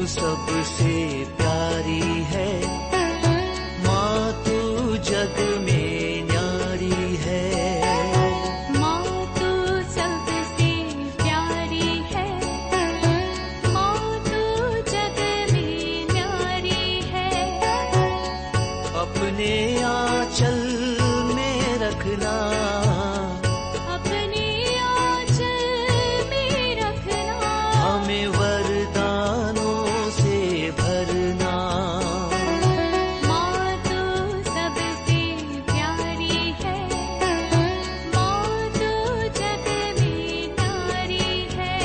सबसे प्यारी है, माँ तू जग में न्यारी है। माँ तू सबसे प्यारी है, माँ तू जग में न्यारी है। अपने आंचल में रखना, अपने आंचल में रखना, हमें वरदानों से भरना। माँ तू सबसे प्यारी है, माँ तू जग में न्यारी है।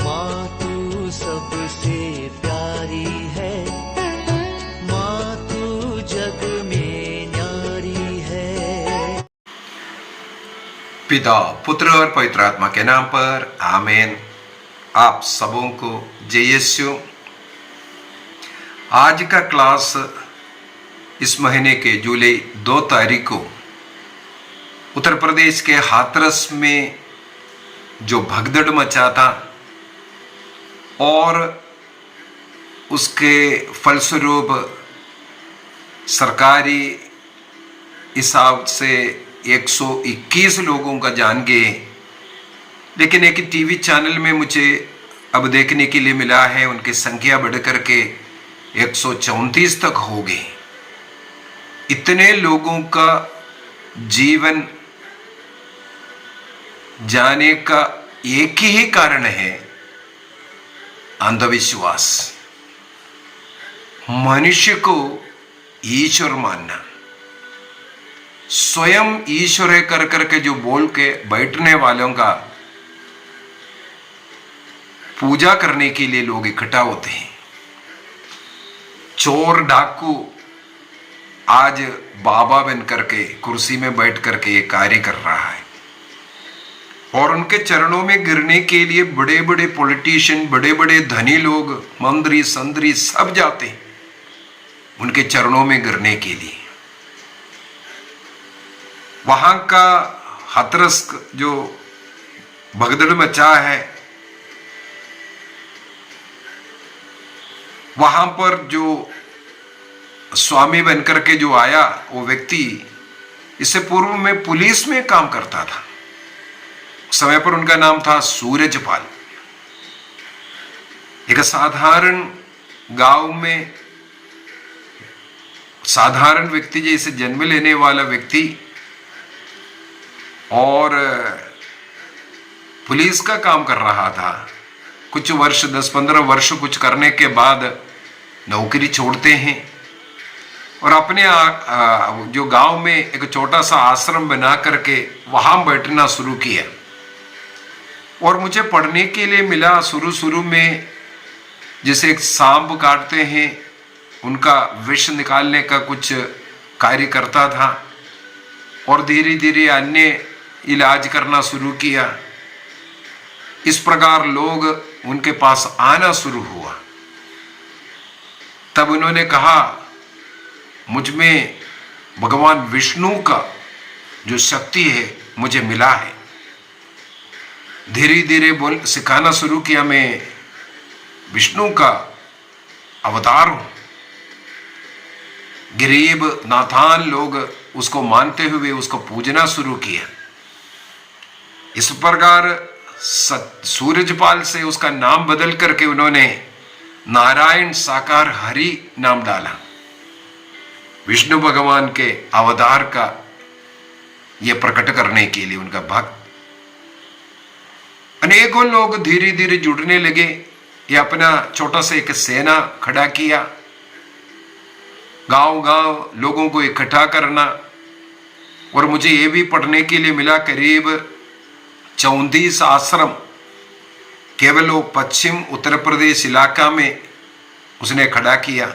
माँ तू सबसे प्यारी है, माँ तू जग में न्यारी है। पिता, पुत्र और पवित्र आत्मा के नाम पर आमीन। आप सबों को जय यीशु। आज का क्लास इस महीने के जुलाई 2 तारीख को उत्तर प्रदेश के हाथरस में जो भगदड़ मचा था और उसके फलस्वरूप सरकारी हिसाब से 121 लोगों का जान गए, लेकिन एक टीवी चैनल में मुझे अब देखने के लिए मिला है उनकी संख्या बढ़कर के 134 तक हो गई। इतने लोगों का जीवन जाने का एक ही कारण है अंधविश्वास। मनुष्य को ईश्वर मानना, स्वयं ईश्वर कर करके जो बोल के बैठने वालों का पूजा करने के लिए लोग इकट्ठा होते हैं। चोर डाकू आज बाबा बन करके कुर्सी में बैठ करके ये कार्य कर रहा है और उनके चरणों में गिरने के लिए बड़े बड़े पॉलिटिशियन, बड़े बड़े धनी लोग, मंत्री संतरी सब जाते हैं उनके चरणों में गिरने के लिए। वहां का हाथरस जो भगदड़ मचा है, वहां पर जो स्वामी बनकर के जो आया वो व्यक्ति इससे पूर्व में पुलिस में काम करता था। समय पर उनका नाम था सूरजपाल। एक साधारण गांव में साधारण व्यक्ति जैसे जन्म लेने वाला व्यक्ति और पुलिस का काम कर रहा था। कुछ वर्ष 10-15 वर्ष कुछ करने के बाद नौकरी छोड़ते हैं और अपने जो गांव में एक छोटा सा आश्रम बना करके वहां बैठना शुरू किया। और मुझे पढ़ने के लिए मिला शुरू में जैसे एक सांप काटते हैं उनका विष निकालने का कुछ कार्य करता था और धीरे धीरे अन्य इलाज करना शुरू किया। इस प्रकार लोग उनके पास आना शुरू हुआ। तब उन्होंने कहा मुझ में भगवान विष्णु का जो शक्ति है मुझे मिला है। धीरे धीरे बोल सिखाना शुरू किया, मैं विष्णु का अवतार हूं। गरीब नाथान लोग उसको मानते हुए उसको पूजना शुरू किया। इस प्रकार सूरजपाल से उसका नाम बदल करके उन्होंने नारायण साकार हरि नाम डाला। विष्णु भगवान के अवतार का यह प्रकट करने के लिए उनका भक्त। अनेकों लोग धीरे धीरे जुड़ने लगे। ये अपना छोटा सा एक सेना खड़ा किया, गांव गांव लोगों को इकट्ठा करना। और मुझे ये भी पढ़ने के लिए मिला करीब 34 आश्रम केवल वो पश्चिम उत्तर प्रदेश इलाका में उसने खड़ा किया।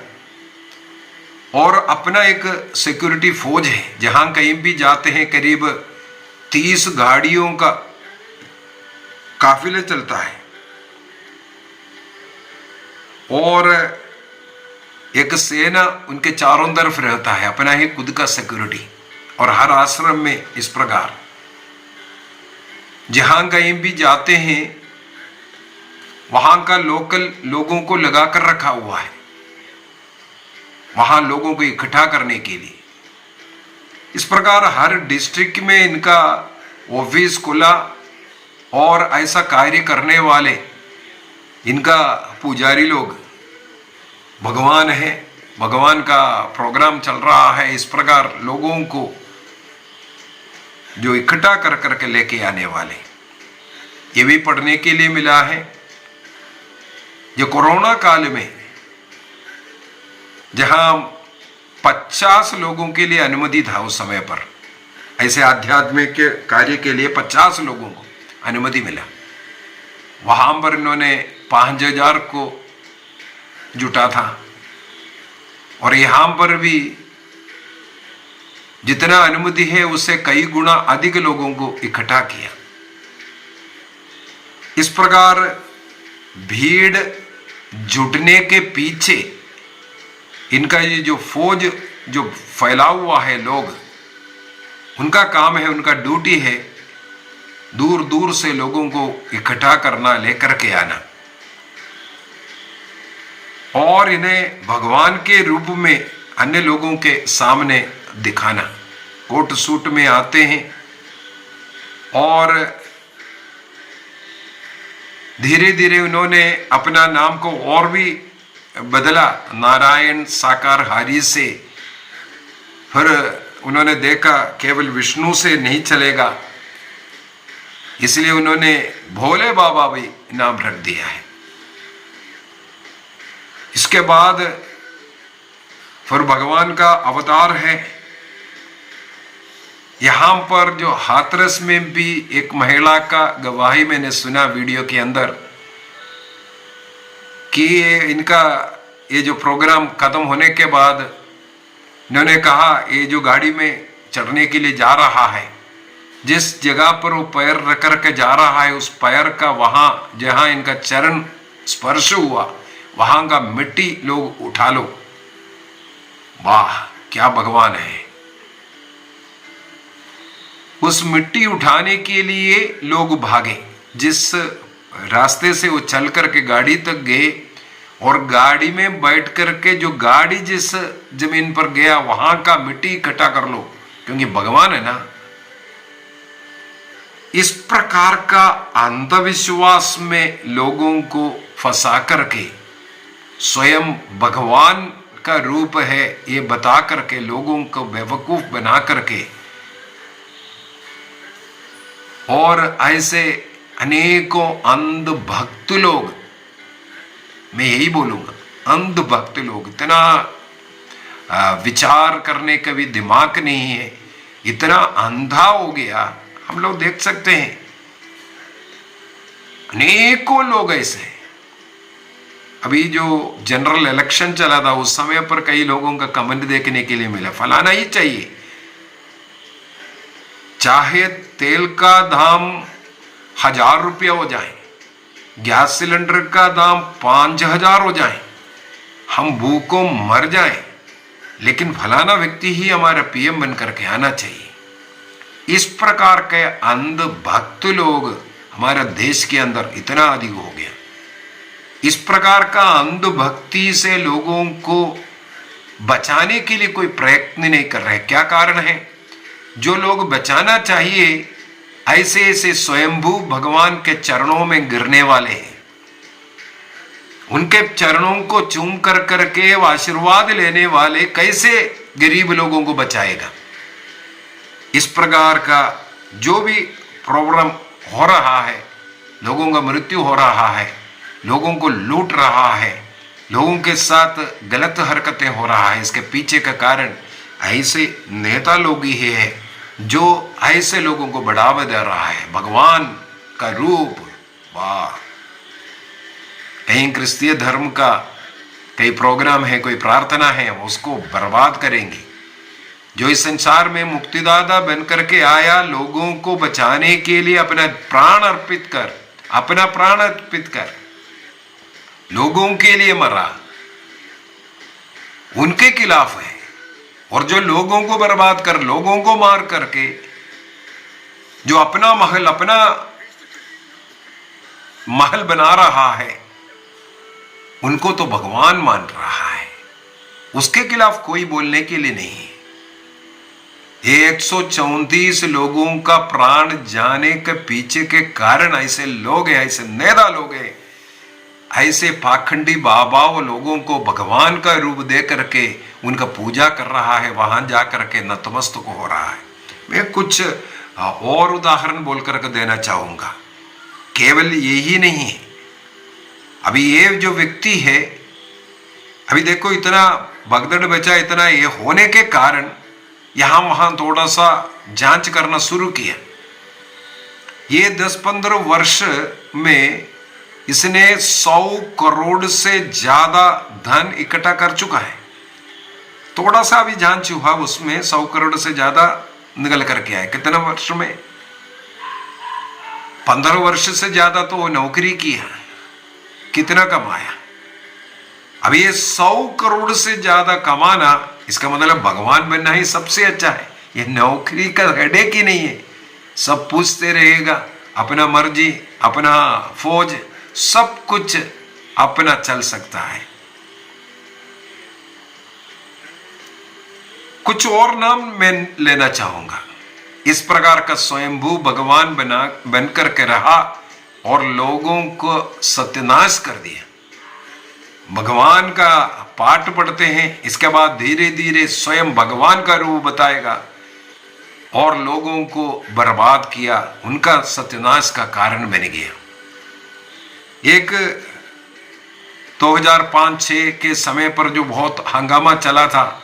और अपना एक सिक्योरिटी फौज है, जहां कहीं भी जाते हैं करीब 30 गाड़ियों का काफिला चलता है और एक सेना उनके चारों तरफ रहता है, अपना ही खुद का सिक्योरिटी। और हर आश्रम में इस प्रकार जहां कहीं भी जाते हैं वहां का लोकल लोगों को लगाकर रखा हुआ है, वहां लोगों को इकट्ठा करने के लिए। इस प्रकार हर डिस्ट्रिक्ट में इनका ऑफिस खुला और ऐसा कार्य करने वाले इनका पुजारी लोग भगवान है, भगवान का प्रोग्राम चल रहा है। इस प्रकार लोगों को जो इकट्ठा कर करके लेके आने वाले, ये भी पढ़ने के लिए मिला है। जो कोरोना काल में जहां 50 लोगों के लिए अनुमति था उस समय पर, ऐसे आध्यात्मिक कार्य के लिए 50 लोगों को अनुमति मिला, वहां पर इन्होंने 5000 को जुटा था। और यहां पर भी जितना अनुमति है उससे कई गुना अधिक लोगों को इकट्ठा किया। इस प्रकार भीड़ जुटने के पीछे इनका ये जो फौज जो फैला हुआ है लोग, उनका काम है, उनका ड्यूटी है दूर दूर से लोगों को इकट्ठा करना, लेकर के आना और इन्हें भगवान के रूप में अन्य लोगों के सामने दिखाना। कोट सूट में आते हैं और धीरे धीरे उन्होंने अपना नाम को और भी बदला, नारायण साकारहारी से। फिर उन्होंने देखा केवल विष्णु से नहीं चलेगा, इसलिए उन्होंने भोले बाबा भी नाम रख दिया है। इसके बाद फिर भगवान का अवतार है। यहां पर जो हाथरस में भी एक महिला का गवाही मैंने सुना वीडियो के अंदर कि इनका ये जो प्रोग्राम खत्म होने के बाद इन्होंने कहा ये जो गाड़ी में चढ़ने के लिए जा रहा है, जिस जगह पर वो पैर रख करके जा रहा है उस पैर का वहां जहां इनका चरण स्पर्श हुआ वहां का मिट्टी लोग उठा लो। वाह, क्या भगवान है। उस मिट्टी उठाने के लिए लोग भागे, जिस रास्ते से वो चल करके गाड़ी तक गए और गाड़ी में बैठ करके जो गाड़ी जिस जमीन पर गया वहां का मिट्टी इकट्ठा कर लो, क्योंकि भगवान है ना। इस प्रकार का अंधविश्वास में लोगों को फंसा करके स्वयं भगवान का रूप है ये बता करके लोगों को बेवकूफ बना करके और ऐसे अनेकों अंध भक्त लोग, मैं यही बोलूंगा, अंध भक्त लोग, इतना विचार करने का भी दिमाग नहीं है, इतना अंधा हो गया। हम लोग देख सकते हैं अनेकों लोग ऐसे। अभी जो जनरल इलेक्शन चला था उस समय पर कई लोगों का कमेंट देखने के लिए मिला, फलाना ही चाहिए, चाहे तेल का दाम 1000 रुपया हो जाए, गैस सिलेंडर का दाम 5000 हो जाए, हम भूखों मर जाएं, लेकिन फलाना व्यक्ति ही हमारा पीएम बन करके आना चाहिए। इस प्रकार के अंध भक्त लोग हमारे देश के अंदर इतना अधिक हो गया। इस प्रकार का अंध भक्ति से लोगों को बचाने के लिए कोई प्रयत्न नहीं कर रहे। क्या कारण है? जो लोग बचाना चाहिए ऐसे ऐसे स्वयंभू भगवान के चरणों में गिरने वाले हैं, उनके चरणों को चूम कर करके आशीर्वाद लेने वाले कैसे गरीब लोगों को बचाएगा? इस प्रकार का जो भी प्रॉब्लम हो रहा है, लोगों का मृत्यु हो रहा है, लोगों को लूट रहा है, लोगों के साथ गलत हरकतें हो रहा है, इसके पीछे का कारण ऐसे नेता लोग ही है जो ऐसे लोगों को बढ़ावा दे रहा है। भगवान का रूप, वाह, कहीं क्रिस्तीय धर्म का कई प्रोग्राम है, कोई प्रार्थना है, उसको बर्बाद करेंगे। जो इस संसार में मुक्तिदाता बन करके आया, लोगों को बचाने के लिए अपना प्राण अर्पित कर लोगों के लिए मरा, उनके खिलाफ है। और जो लोगों को बर्बाद कर, लोगों को मार करके जो अपना महल, अपना महल बना रहा है उनको तो भगवान मान रहा है, उसके खिलाफ कोई बोलने के लिए नहीं है। 134 लोगों का प्राण जाने के पीछे के कारण ऐसे लोग हैं, ऐसे नेता लोग हैं, ऐसे पाखंडी बाबाओं लोगों को भगवान का रूप दे करके उनका पूजा कर रहा है, वहां जा करके नतमस्तक हो रहा है। मैं कुछ और उदाहरण बोल करके देना चाहूंगा, केवल यही नहीं है। अभी ये जो व्यक्ति है, अभी देखो इतना भगदड़ बचा, इतना ये होने के कारण यहां वहां थोड़ा सा जांच करना शुरू किया। ये 10-15 वर्ष में इसने 100 करोड़ से ज्यादा धन इकट्ठा कर चुका है। थोड़ा सा अभी जांच हुआ, उसमें 100 करोड़ से ज्यादा निकल करके आए। कितने वर्ष में? 15 वर्ष से ज्यादा तो वो नौकरी की है। कितना कमाया? अभी ये 100 करोड़ से ज्यादा कमाना, इसका मतलब भगवान बनना ही सबसे अच्छा है। ये नौकरी का हेडेक ही नहीं है, सब पूछते रहेगा, अपना मर्जी, अपना फौज, सब कुछ अपना चल सकता है। कुछ और नाम मैं लेना चाहूंगा। इस प्रकार का स्वयंभू भगवान बनकर के रहा और लोगों को सत्यानाश कर दिया। भगवान का पाठ पढ़ते हैं, इसके बाद धीरे धीरे स्वयं भगवान का रूप बताएगा और लोगों को बर्बाद किया, उनका सत्यानाश का कारण बन गया। एक 2005-6 के समय पर जो बहुत हंगामा चला था,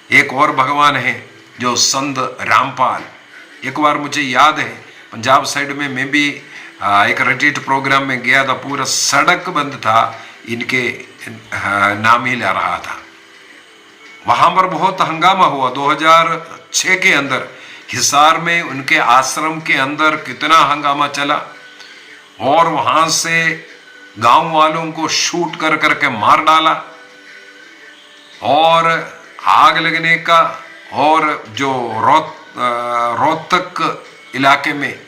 एक और भगवान है जो संत रामपाल। एक बार मुझे याद है, पंजाब साइड में मैं भी एक रिट्रीट प्रोग्राम में गया था, पूरा सड़क बंद था, इनके नाम ही ला रहा था। वहां पर बहुत हंगामा हुआ। 2006 के अंदर हिसार में उनके आश्रम के अंदर कितना हंगामा चला और वहां से गांव वालों को शूट कर करके मार डाला और आग लगने का, और जो रोहतक इलाके में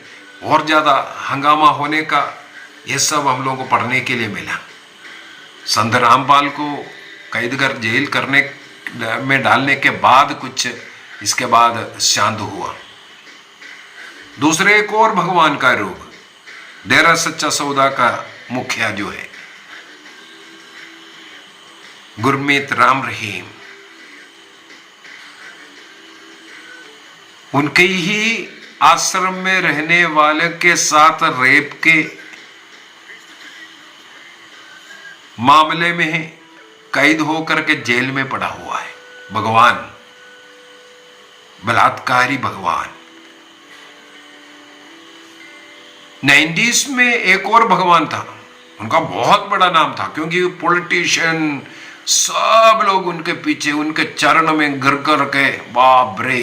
और ज्यादा हंगामा होने का, ये सब हम लोगों को पढ़ने के लिए मिला। संत रामपाल को कैद कर जेल करने में डालने के बाद कुछ इसके बाद शांत हुआ। दूसरे एक और भगवान का रूप, डेरा सच्चा सौदा का मुखिया जो है गुरमीत राम रहीम, उनके ही आश्रम में रहने वाले के साथ रेप के मामले में कैद होकर के जेल में पड़ा हुआ है। भगवान, बलात्कारी भगवान। 90s में एक और भगवान था, उनका बहुत बड़ा नाम था, क्योंकि पॉलिटिशियन सब लोग उनके पीछे, उनके चरण में गिर कर के, बाप रे।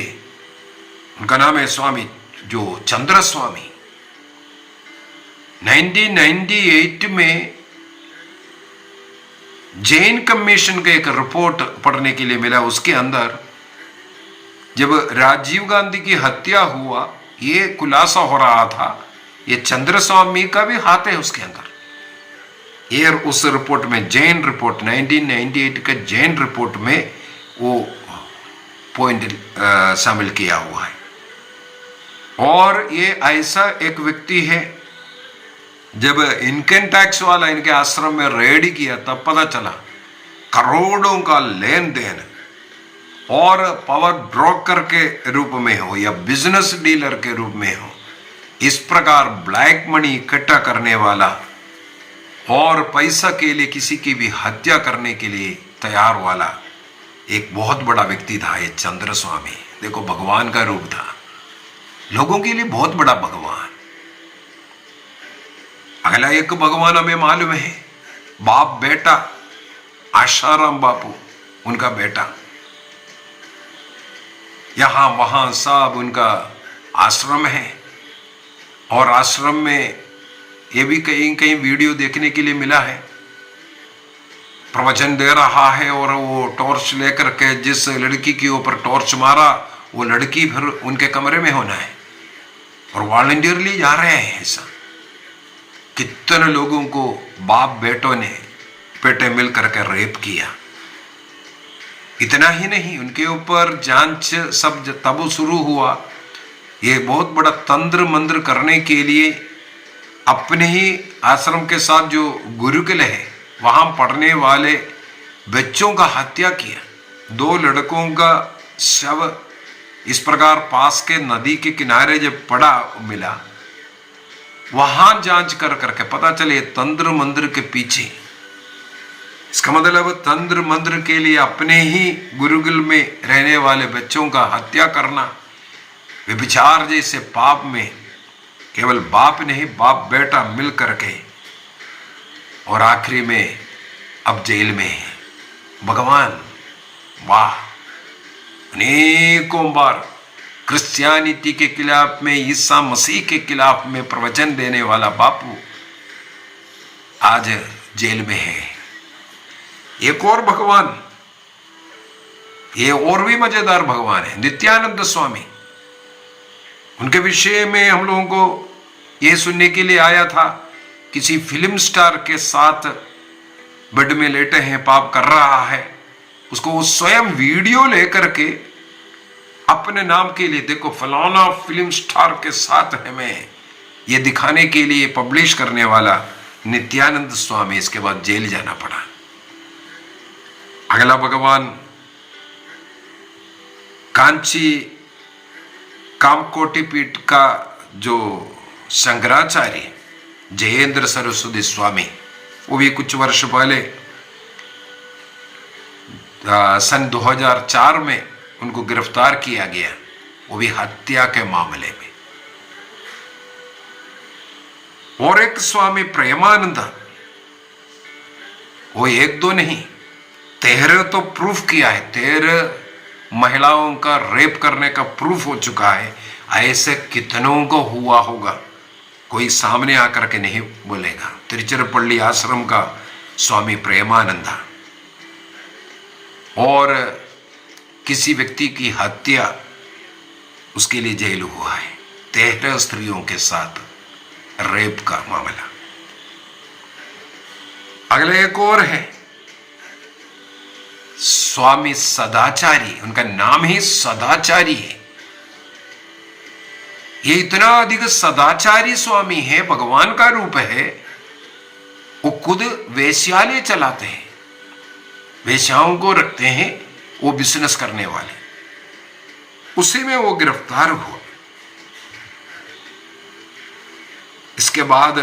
उनका नाम है स्वामी जो चंद्र स्वामी। 1998 में जैन कमीशन का एक रिपोर्ट पढ़ने के लिए मिला। उसके अंदर जब राजीव गांधी की हत्या हुआ, ये खुलासा हो रहा था ये चंद्र स्वामी का भी हाथ है उसके अंदर। ये उस रिपोर्ट में, जैन रिपोर्ट 1998 के जैन रिपोर्ट में वो पॉइंट शामिल किया हुआ है। और ये ऐसा एक व्यक्ति है, जब इनकम टैक्स वाला इनके आश्रम में रेड किया तब पता चला करोड़ों का लेन देन, और पावर ब्रोकर के रूप में हो या बिजनेस डीलर के रूप में हो, इस प्रकार ब्लैक मनी इकट्ठा करने वाला और पैसा के लिए किसी की भी हत्या करने के लिए तैयार वाला एक बहुत बड़ा व्यक्ति था ये चंद्र स्वामी। देखो, भगवान का रूप था, लोगों के लिए बहुत बड़ा भगवान। अगला एक भगवान हमें मालूम है, बाप बेटा, आशाराम बापू, उनका बेटा। यहां वहां सब उनका आश्रम है, और आश्रम में ये भी कहीं कहीं वीडियो देखने के लिए मिला है, प्रवचन दे रहा है और वो टॉर्च लेकर के जिस लड़की के ऊपर टॉर्च मारा वो लड़की फिर उनके कमरे में होना है, और वॉलंटियरली जा रहे हैं ऐसा। कितने लोगों को बाप बेटे मिल करके रेप किया। इतना ही नहीं, उनके ऊपर जांच सब तब शुरू हुआ। ये बहुत बड़ा तंत्र मंत्र करने के लिए अपने ही आश्रम के साथ जो गुरुकुल है वहां पढ़ने वाले बच्चों का हत्या किया। 2 लड़कों का शव इस प्रकार पास के नदी के किनारे जब पड़ा मिला, वहां जांच कर करके पता चले तंत्र मंत्र के पीछे। इसका मतलब तंत्र मंत्र के लिए अपने ही गुरुकुल में रहने वाले बच्चों का हत्या करना व्यभिचार जैसे पाप में केवल बाप नहीं बाप बेटा मिल करके, और आखिरी में अब जेल में है। भगवान वाह, अनेकों बार क्रिश्चियनिटी के खिलाफ में, ईसा मसीह के खिलाफ में प्रवचन देने वाला बापू आज जेल में है। एक और भगवान, ये और भी मजेदार भगवान है, नित्यानंद स्वामी। उनके विषय में हम लोगों को यह सुनने के लिए आया था, किसी फिल्म स्टार के साथ बेड में लेटे हैं, पाप कर रहा है, उसको वो स्वयं वीडियो लेकर के अपने नाम के लिए, देखो फलाना फिल्म स्टार के साथ है मैं, ये दिखाने के लिए पब्लिश करने वाला नित्यानंद स्वामी इसके बाद जेल जाना पड़ा। अगला भगवान कांची कामकोटि पीठ का जो शंकराचार्य जयेंद्र सरस्वती स्वामी, वो भी कुछ वर्ष पहले सन 2004 में उनको गिरफ्तार किया गया, वो भी हत्या के मामले में। और एक स्वामी प्रेमानंद, वो 1-2 नहीं 13 तो प्रूफ किया है, 13 महिलाओं का रेप करने का प्रूफ हो चुका है। ऐसे कितनों को हुआ होगा, कोई सामने आकर के नहीं बोलेगा। तिरुचिरापल्ली आश्रम का स्वामी प्रेमानंदा, और किसी व्यक्ति की हत्या, उसके लिए जेल हुआ है। 13 स्त्रियों के साथ रेप का मामला। अगले एक और है स्वामी सदाचारी, उनका नाम ही सदाचारी है। ये इतना अधिक सदाचारी स्वामी है, भगवान का रूप है। वो खुद वेश्यालय चलाते हैं, वेश्याओं को रखते हैं, वो बिजनेस करने वाले। उसी में वो गिरफ्तार हुआ। इसके बाद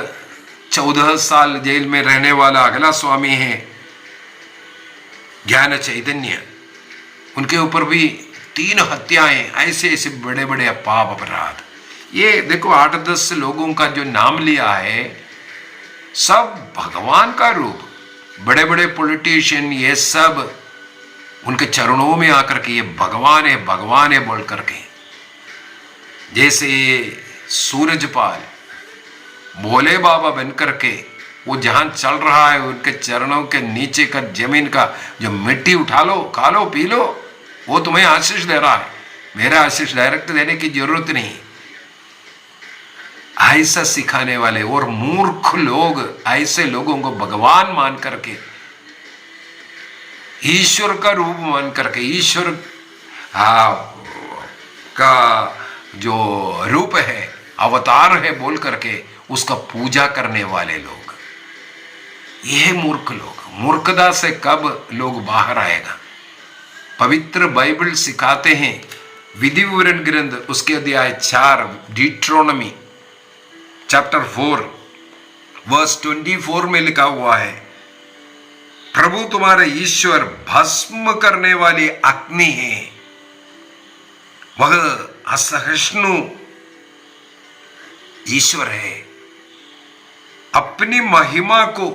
14 साल जेल में रहने वाला अगला स्वामी है ज्ञान चैतन्य। उनके ऊपर भी 3 हत्याएं, ऐसे ऐसे बड़े बड़े पाप अपराध। ये देखो 8-10 लोगों का जो नाम लिया है, सब भगवान का रूप। बड़े बड़े पॉलिटिशियन ये सब उनके चरणों में आकर के ये भगवान है बोल करके, जैसे सूरजपाल भोले बाबा बन करके वो जहां चल रहा है, उनके चरणों के नीचे का जमीन का जो मिट्टी उठा लो, खा लो, पी लो, वो तुम्हें आशीष दे रहा है। मेरा आशीष डायरेक्ट देने की जरूरत नहीं। ऐसा सिखाने वाले और मूर्ख लोग ऐसे लोगों को भगवान मान करके, ईश्वर का रूप मान करके, ईश्वर का जो रूप है, अवतार है बोल करके उसका पूजा करने वाले लोग, यह मूर्ख लोग। मूर्खता से कब लोग बाहर आएगा। पवित्र बाइबल सिखाते हैं, विधि विवरण ग्रंथ उसके अध्याय 4 डिट्रोनमी चैप्टर 4 वर्स 24 में लिखा हुआ है, प्रभु तुम्हारे ईश्वर भस्म करने वाली अग्नि है, वह असहिष्णु ईश्वर है। अपनी महिमा को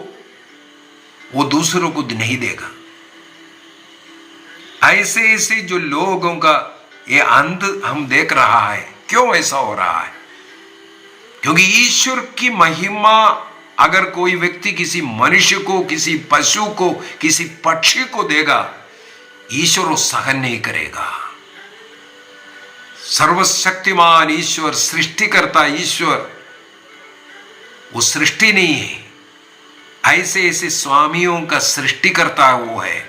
वो दूसरों को नहीं देगा। ऐसे ऐसे जो लोगों का ये अंत हम देख रहा है। क्यों ऐसा हो रहा है? क्योंकि ईश्वर की महिमा अगर कोई व्यक्ति किसी मनुष्य को, किसी पशु को, किसी पक्षी को देगा, ईश्वर वो सहन नहीं करेगा। सर्वशक्तिमान ईश्वर, सृष्टिकर्ता ईश्वर वो सृष्टि नहीं है। ऐसे ऐसे स्वामियों का सृष्टिकर्ता वो है।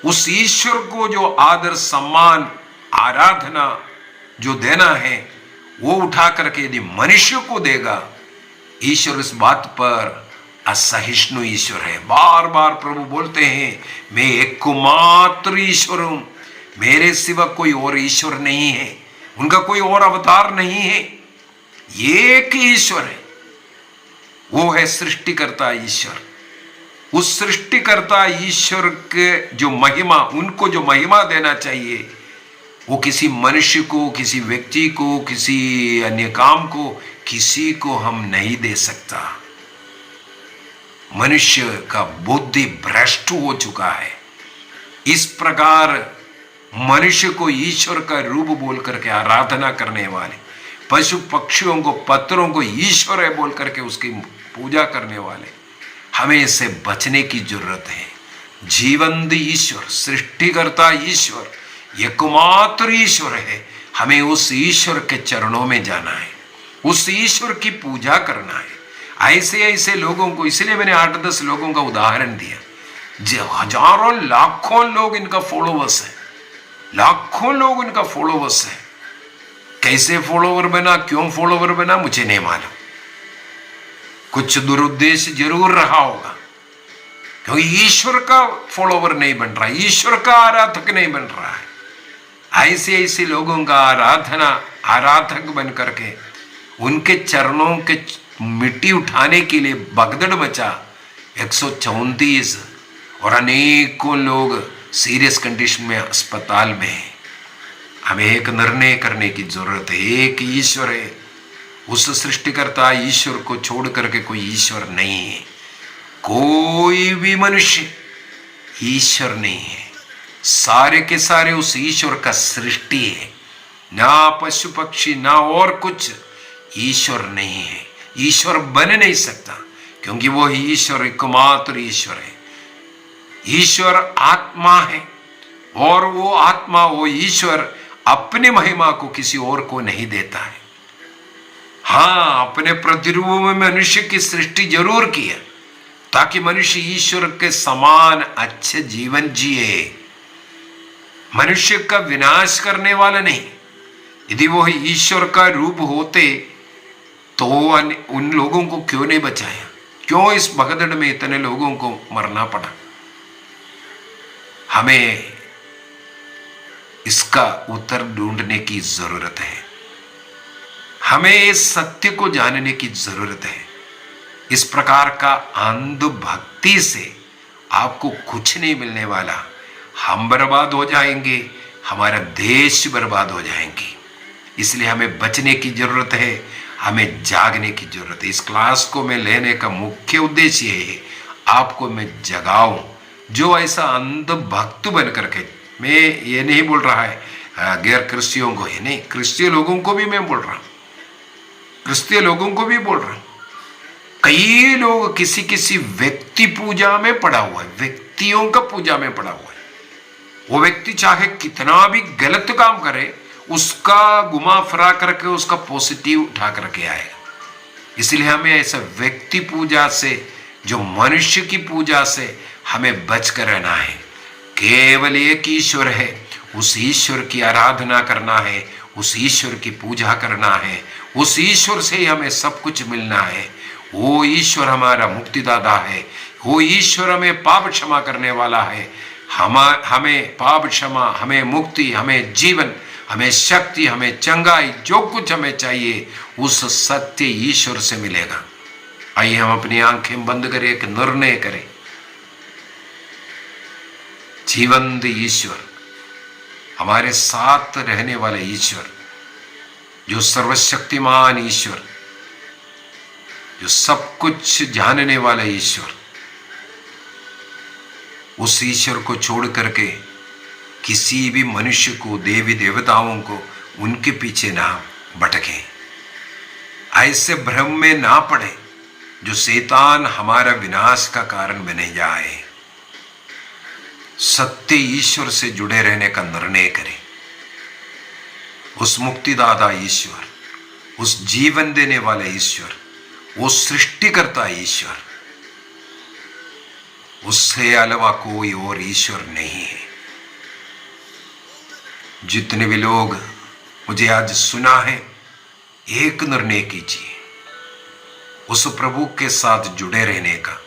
उस ईश्वर को जो आदर सम्मान आराधना जो देना है वो उठा करके यदि मनुष्य को देगा, ईश्वर इस बात पर असहिष्णु ईश्वर है। बार बार प्रभु बोलते हैं, मैं एकमात्र ईश्वर हूं, मेरे सिवा कोई और ईश्वर नहीं है, उनका कोई और अवतार नहीं है, एक ईश्वर है, वो है सृष्टिकर्ता ईश्वर। उस सृष्टिकर्ता ईश्वर के जो महिमा, उनको जो महिमा देना चाहिए, वो किसी मनुष्य को, किसी व्यक्ति को, किसी अन्य काम को, किसी को हम नहीं दे सकता। मनुष्य का बुद्धि भ्रष्ट हो चुका है। इस प्रकार मनुष्य को ईश्वर का रूप बोल करके आराधना करने वाले, पशु पक्षियों को, पत्थरों को ईश्वर है बोल करके उसकी पूजा करने वाले, हमें इससे बचने की जरूरत है। जीवंत ईश्वर, सृष्टिकर्ता ईश्वर, एकमात्र ईश्वर है। हमें उस ईश्वर के चरणों में जाना है, उस ईश्वर की पूजा करना है। ऐसे ऐसे लोगों को, इसलिए मैंने 8-10 लोगों का उदाहरण दिया, जो हजारों लाखों लोग इनका फॉलोवर्स है, लाखों लोग इनका फॉलोवर्स है। कैसे फॉलोवर बना, क्यों फॉलोवर बना, मुझे नहीं मालूम। कुछ दुरुद्देश्य जरूर रहा होगा, क्योंकि ईश्वर का फॉलोवर नहीं बन रहा, ईश्वर का आराधक नहीं बन रहा है। ऐसे ऐसे लोगों का आराधक बन करके उनके चरणों के मिट्टी उठाने के लिए भगदड़ मचा 134, और अनेकों लोग सीरियस कंडीशन में अस्पताल में हैं। हमें एक निर्णय करने की जरूरत है। एक ईश्वर है, उस सृष्टिकर्ता ईश्वर को छोड़ करके कोई ईश्वर नहीं है। कोई भी मनुष्य ईश्वर नहीं है, सारे के सारे उस ईश्वर का सृष्टि है। ना पशु पक्षी ना और कुछ, ईश्वर नहीं है, ईश्वर बन नहीं सकता, क्योंकि वो ईश्वर एकमात्र ईश्वर है। ईश्वर आत्मा है, और वो आत्मा, वो ईश्वर अपने महिमा को किसी और को नहीं देता है। हाँ, अपने प्रतिरूप में मनुष्य की सृष्टि जरूर की है, ताकि मनुष्य ईश्वर के समान अच्छे जीवन जिए। मनुष्य का विनाश करने वाला नहीं। यदि वो ईश्वर का रूप होते तो उन लोगों को क्यों नहीं बचाया, क्यों इस भगदड़ में इतने लोगों को मरना पड़ा। हमें इसका उत्तर ढूंढने की जरूरत है, हमें इस सत्य को जानने की जरूरत है। इस प्रकार का अंध भक्ति से आपको कुछ नहीं मिलने वाला। हम बर्बाद हो जाएंगे, हमारा देश बर्बाद हो जाएंगे। इसलिए हमें बचने की जरूरत है, हमें जागने की जरूरत है। इस क्लास को मैं लेने का मुख्य उद्देश्य है, आपको मैं जगाऊं, जो ऐसा अंध भक्त बन करके, मैं ये नहीं बोल रहा है गैर क्रिश्चियों को, ये नहीं, क्रिश्चियन लोगों को भी मैं बोल रहा हूं, क्रिश्चियन लोगों को भी बोल रहा हूं। कई लोग किसी व्यक्ति पूजा में पड़ा हुआ है, व्यक्तियों का पूजा में पड़ा हुआ है। वो व्यक्ति चाहे कितना भी गलत काम करे, उसका घुमा फिरा करके उसका पॉजिटिव उठा करके आएगा। इसलिए हमें ऐसा व्यक्ति पूजा से, जो मनुष्य की पूजा से हमें बच कर रहना है। केवल एक ईश्वर है, उस ईश्वर की आराधना करना है, उस ईश्वर की पूजा करना है, उस ईश्वर से ही हमें सब कुछ मिलना है। वो ईश्वर हमारा मुक्तिदाता है, वो ईश्वर हमें पाप क्षमा करने वाला है। हमें पाप क्षमा, हमें मुक्ति, हमें जीवन, हमें शक्ति, हमें चंगाई, जो कुछ हमें चाहिए उस सत्य ईश्वर से मिलेगा। आइए हम अपनी आंखें बंद करें, एक निर्णय करें। जीवंत ईश्वर, हमारे साथ रहने वाले ईश्वर, जो सर्वशक्तिमान ईश्वर, जो सब कुछ जानने वाला ईश्वर, उस ईश्वर को छोड़ करके किसी भी मनुष्य को, देवी देवताओं को, उनके पीछे ना भटके, ऐसे भ्रम में ना पड़े जो शैतान हमारा विनाश का कारण बने जाए। सत्य ईश्वर से जुड़े रहने का निर्णय करें। उस मुक्तिदाता ईश्वर, उस जीवन देने वाले ईश्वर, वो सृष्टिकर्ता ईश्वर, उससे अलावा कोई और ईश्वर नहीं है। जितने भी लोग मुझे आज सुना है, एक निर्णय कीजिए, उस प्रभु के साथ जुड़े रहने का,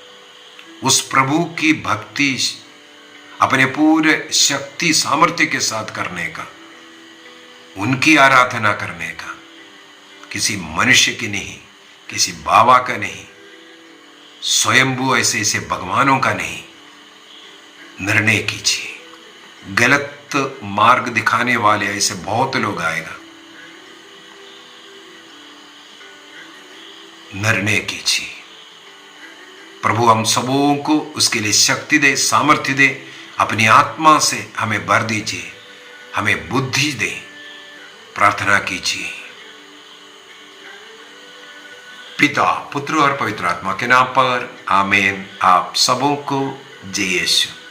उस प्रभु की भक्ति अपने पूरे शक्ति सामर्थ्य के साथ करने का, उनकी आराधना करने का, किसी मनुष्य की नहीं, किसी बाबा का नहीं, स्वयंभू ऐसे ऐसे भगवानों का नहीं। निर्णय कीजिए। गलत मार्ग दिखाने वाले ऐसे बहुत लोग आएगा। निर्णय कीजिए। प्रभु हम सबों को उसके लिए शक्ति दे, सामर्थ्य दे, अपनी आत्मा से हमें भर दीजिए, हमें बुद्धि दे। प्रार्थना कीजिए। पिता, पुत्र और पवित्र आत्मा के नाम पर आमीन। आप सबों को जय यीशु।